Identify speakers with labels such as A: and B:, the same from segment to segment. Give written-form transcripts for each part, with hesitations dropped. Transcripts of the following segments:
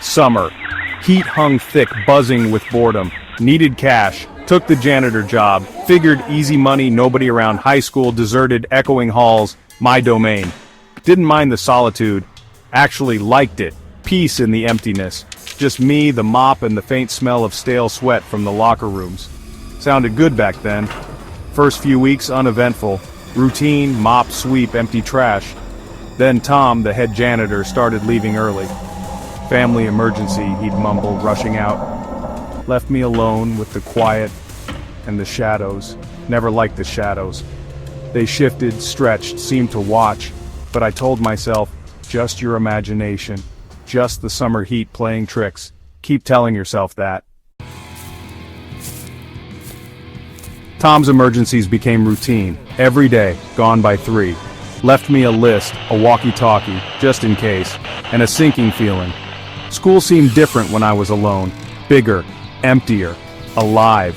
A: Summer. Heat hung thick, buzzing with boredom. Needed cash. Took the janitor job. Figured easy money, nobody around. High school, deserted, echoing halls. My domain. Didn't mind the solitude. Actually liked it. Peace in the emptiness. Just me, the mop, and the faint smell of stale sweat from the locker rooms. Sounded good back then. First few weeks uneventful. Routine, mop, sweep, empty trash. Then Tom, the head janitor, started leaving early. Family emergency, he'd mumble, rushing out. Left me alone with the quiet and the shadows. Never liked the shadows. They shifted, stretched, seemed to watch, but I told myself, just your imagination. Just the summer heat playing tricks. Keep telling yourself that. Tom's emergencies became routine. Every day, gone by 3. Left me a list, a walkie-talkie, just in case, and a sinking feeling. School seemed different when I was alone. Bigger, emptier, alive.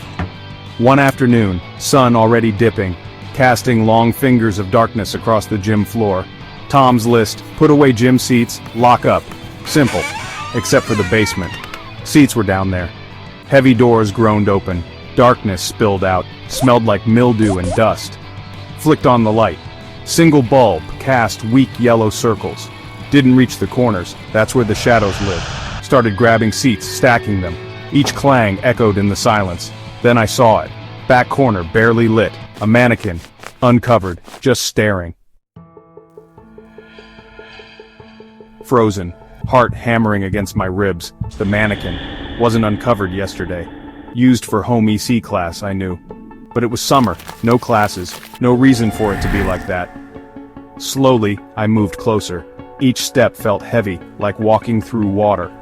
A: One afternoon, sun already dipping, casting long fingers of darkness across the gym floor. Tom's list: put away gym seats, lock up. Simple, except for the basement. Seats were down there. Heavy doors groaned open. Darkness spilled out, smelled like mildew and dust. Flicked on the light. Single bulb cast weak yellow circles. Didn't reach the corners, that's where the shadows lived. Started grabbing seats, stacking them. Each clang echoed in the silence. Then I saw it. Back corner, barely lit. A mannequin, uncovered, just staring. Frozen, heart hammering against my ribs. The mannequin wasn't uncovered yesterday. Used for home EC class, I knew. But it was summer, no classes, no reason for it to be like that. Slowly, I moved closer. Each step felt heavy, like walking through water.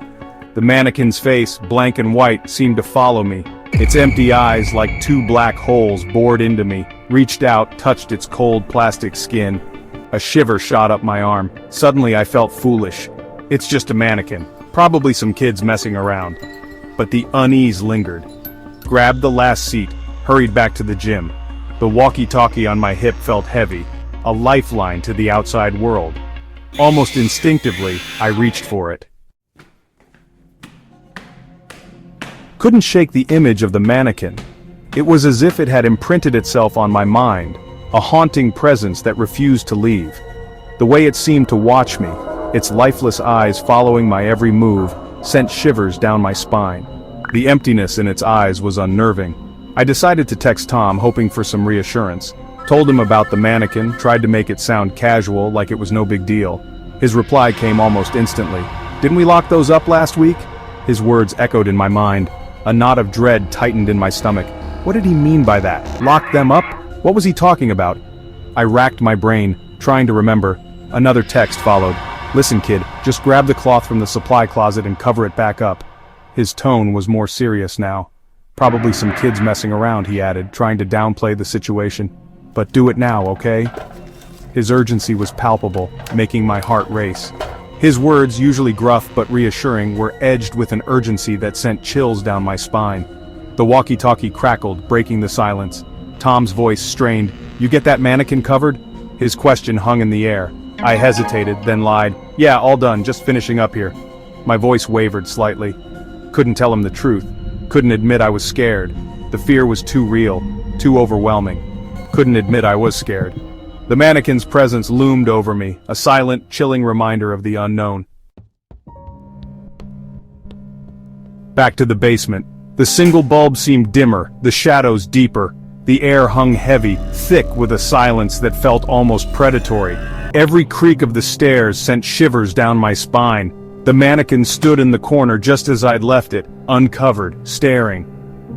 A: The mannequin's face, blank and white, seemed to follow me. Its empty eyes, like 2 black holes, bored into me, reached out, touched its cold plastic skin. A shiver shot up my arm. Suddenly I felt foolish. It's just a mannequin. Probably some kids messing around. But the unease lingered. Grabbed the last seat, hurried back to the gym. The walkie-talkie on my hip felt heavy, a lifeline to the outside world. Almost instinctively, I reached for it. Couldn't shake the image of the mannequin. It was as if it had imprinted itself on my mind, a haunting presence that refused to leave. The way it seemed to watch me, its lifeless eyes following my every move, sent shivers down my spine. The emptiness in its eyes was unnerving. I decided to text Tom, hoping for some reassurance. Told him about the mannequin, tried to make it sound casual, like it was no big deal. His reply came almost instantly. "Didn't we lock those up last week?" His words echoed in my mind. A knot of dread tightened in my stomach. What did he mean by that? Lock them up? What was he talking about? I racked my brain, trying to remember. Another text followed. "Listen, kid, just grab the cloth from the supply closet and cover it back up." His tone was more serious now. "Probably some kids messing around," he added, trying to downplay the situation. "But do it now, okay?" His urgency was palpable, making my heart race. His words, usually gruff but reassuring, were edged with an urgency that sent chills down my spine. The walkie-talkie crackled, breaking the silence. Tom's voice strained. "You get that mannequin covered?" His question hung in the air. I hesitated, then lied. "Yeah, all done, just finishing up here." My voice wavered slightly. Couldn't tell him the truth. Couldn't admit I was scared. The fear was too real, too overwhelming. Couldn't admit I was scared. The mannequin's presence loomed over me, a silent, chilling reminder of the unknown. Back to the basement. The single bulb seemed dimmer, the shadows deeper. The air hung heavy, thick with a silence that felt almost predatory. Every creak of the stairs sent shivers down my spine. The mannequin stood in the corner just as I'd left it, uncovered, staring.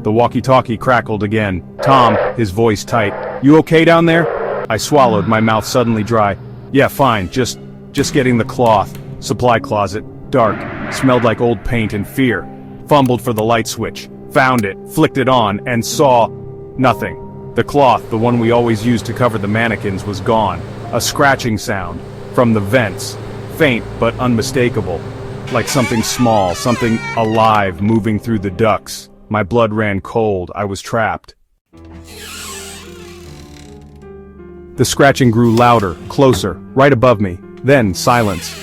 A: The walkie-talkie crackled again. "Tom," his voice tight. "You okay down there?" I swallowed, my mouth suddenly dry. "Yeah, fine, just getting the cloth." Supply closet, dark, smelled like old paint and fear. Fumbled for the light switch, found it, flicked it on, and saw nothing. The cloth, the one we always used to cover the mannequins, was gone. A scratching sound from the vents, faint but unmistakable, like something small, something alive moving through the ducts. My blood ran cold. I was trapped. The scratching grew louder, closer, right above me. Then silence.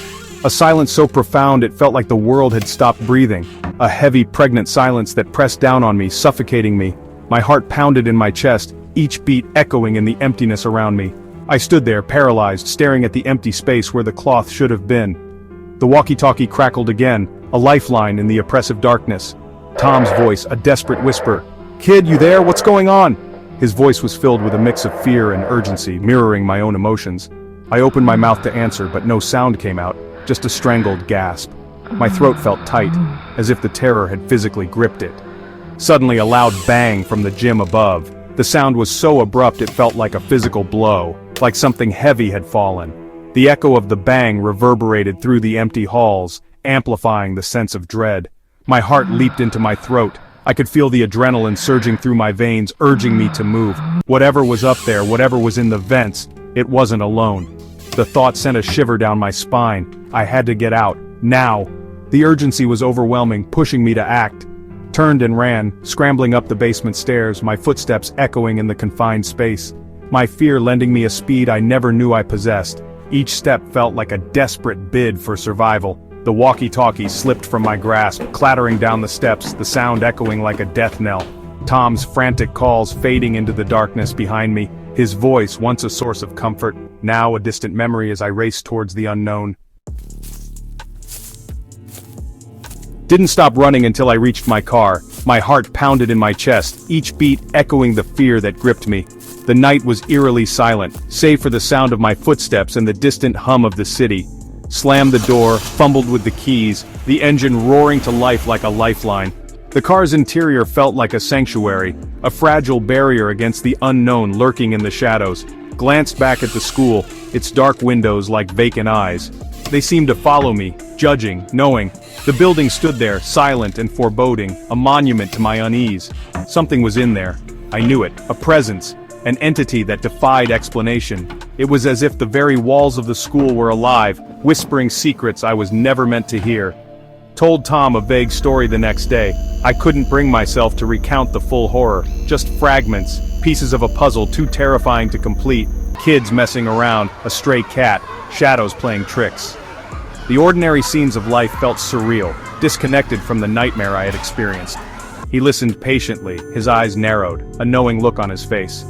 A: A silence so profound it felt like the world had stopped breathing. A heavy, pregnant silence that pressed down on me, suffocating me. My heart pounded in my chest, each beat echoing in the emptiness around me. I stood there, paralyzed, staring at the empty space where the cloth should have been. The walkie-talkie crackled again, a lifeline in the oppressive darkness. Tom's voice, a desperate whisper. "Kid, you there? What's going on?" His voice was filled with a mix of fear and urgency, mirroring my own emotions. I opened my mouth to answer, but no sound came out, just a strangled gasp. My throat felt tight, as if the terror had physically gripped it. Suddenly, a loud bang from the gym above. The sound was so abrupt it felt like a physical blow, like something heavy had fallen. The echo of the bang reverberated through the empty halls, amplifying the sense of dread. My heart leaped into my throat. I could feel the adrenaline surging through my veins, urging me to move. Whatever was up there, whatever was in the vents, it wasn't alone. The thought sent a shiver down my spine. I had to get out, now. The urgency was overwhelming, pushing me to act. Turned and ran, scrambling up the basement stairs, my footsteps echoing in the confined space. My fear lending me a speed I never knew I possessed. Each step felt like a desperate bid for survival. The walkie-talkie slipped from my grasp, clattering down the steps, the sound echoing like a death knell. Tom's frantic calls fading into the darkness behind me, his voice once a source of comfort, now a distant memory as I raced towards the unknown. Didn't stop running until I reached my car. My heart pounded in my chest, each beat echoing the fear that gripped me. The night was eerily silent, save for the sound of my footsteps and the distant hum of the city. Slammed the door, fumbled with the keys, the engine roaring to life like a lifeline. The car's interior felt like a sanctuary, a fragile barrier against the unknown lurking in the shadows. Glanced back at the school, its dark windows like vacant eyes. They seemed to follow me, judging, knowing. The building stood there, silent and foreboding, a monument to my unease. Something was in there. I knew it, a presence, an entity that defied explanation. It was as if the very walls of the school were alive, whispering secrets I was never meant to hear. Told Tom a vague story the next day. I couldn't bring myself to recount the full horror, just fragments, pieces of a puzzle too terrifying to complete, kids messing around, a stray cat, shadows playing tricks. The ordinary scenes of life felt surreal, disconnected from the nightmare I had experienced. He listened patiently, his eyes narrowed, a knowing look on his face.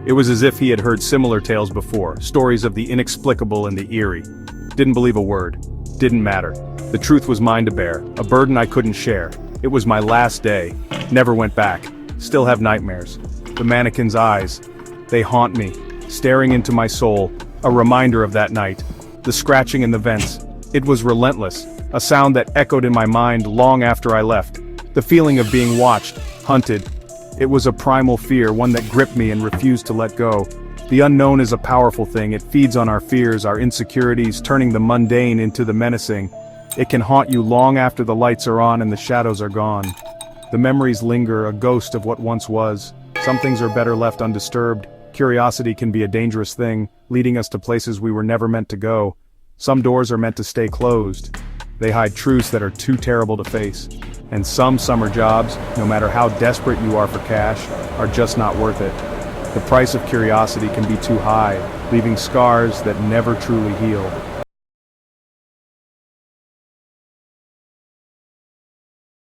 A: It was as if he had heard similar tales before, stories of the inexplicable and the eerie. Didn't believe a word. Didn't matter. The truth was mine to bear, a burden I couldn't share. It was my last day. Never went back. Still have nightmares. The mannequin's eyes. They haunt me, staring into my soul, a reminder of that night. The scratching in the vents. It was relentless, a sound that echoed in my mind long after I left. The feeling of being watched, hunted. It was a primal fear, one that gripped me and refused to let go. The unknown is a powerful thing. It feeds on our fears, our insecurities, turning the mundane into the menacing. It can haunt you long after the lights are on and the shadows are gone. The memories linger, a ghost of what once was. Some things are better left undisturbed. Curiosity can be a dangerous thing, leading us to places we were never meant to go. Some doors are meant to stay closed. They hide truths that are too terrible to face. And some summer jobs, no matter how desperate you are for cash, are just not worth it. The price of curiosity can be too high, leaving scars that never truly heal.